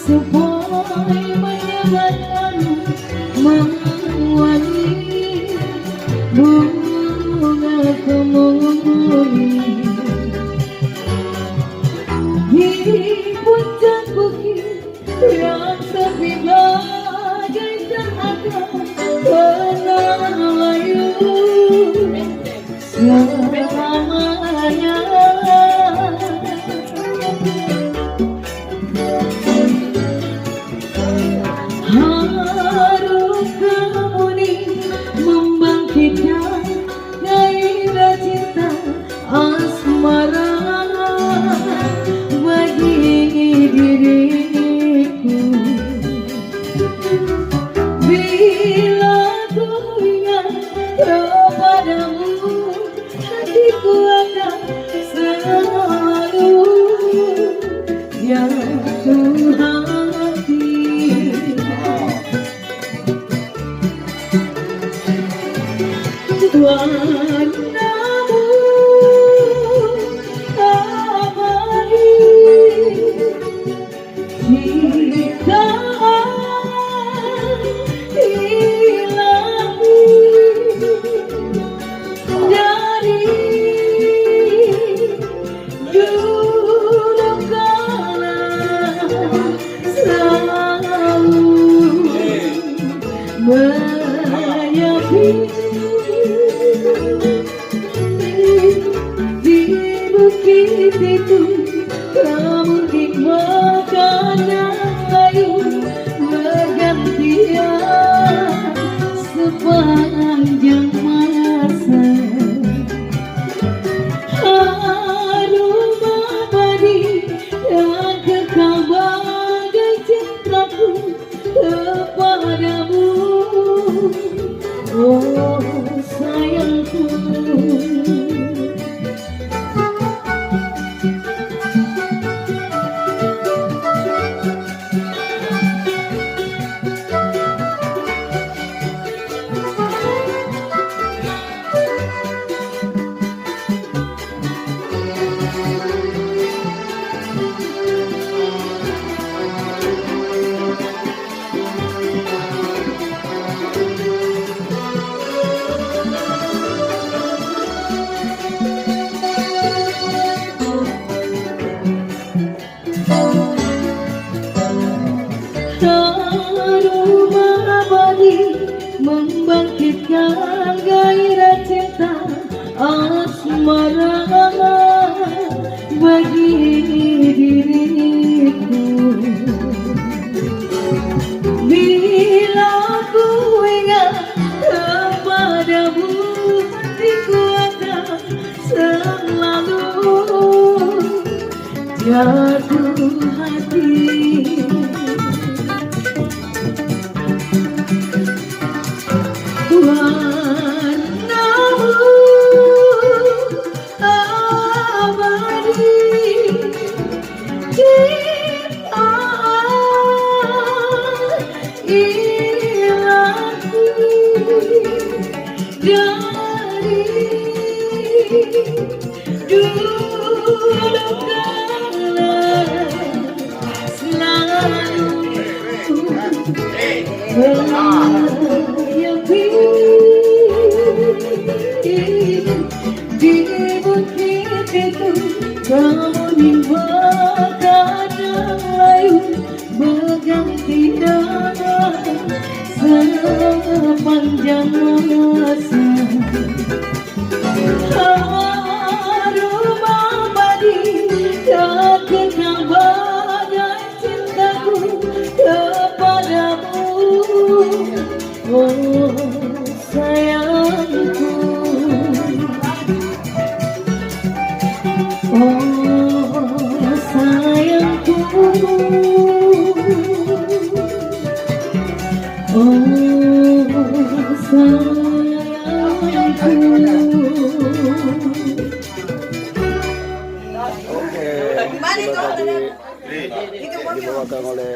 supaya menyebarkan mewangi bunga kemuri di puncak bukit yang sepi bagaikan akan pernah layu selamanya. Harum kemuni membangkitkan gairah cinta asmara bagi diriku. Bila ku ingat kepadamu, hatiku akan selalu jatuh hati. Warnamu abadi, ciptaan ilahi dari dulu kala selalu menyayangi. Di bukit itu kamu tinggalkan layu bergantian sepanjang masa. Harum abadi dan kekal bagai cintaku kepadamu, oh sayangku. Harum abadi membangkitkan gairah cinta asmara bagi diriku. Bila ku ingat kepadamu, hatiku akan selalu jatuh hati. Warnamu abadi, ciptaan ilahi dari dulu kala selalu di bukit itu kamu tinggalkan layu bergantian sepanjang masa. Harum abadi dan kekal bagai cintaku kepadamu, oh sayangku. Oh sayangku, oh sayangku. Oke. Gimana itu? Dibawakan oleh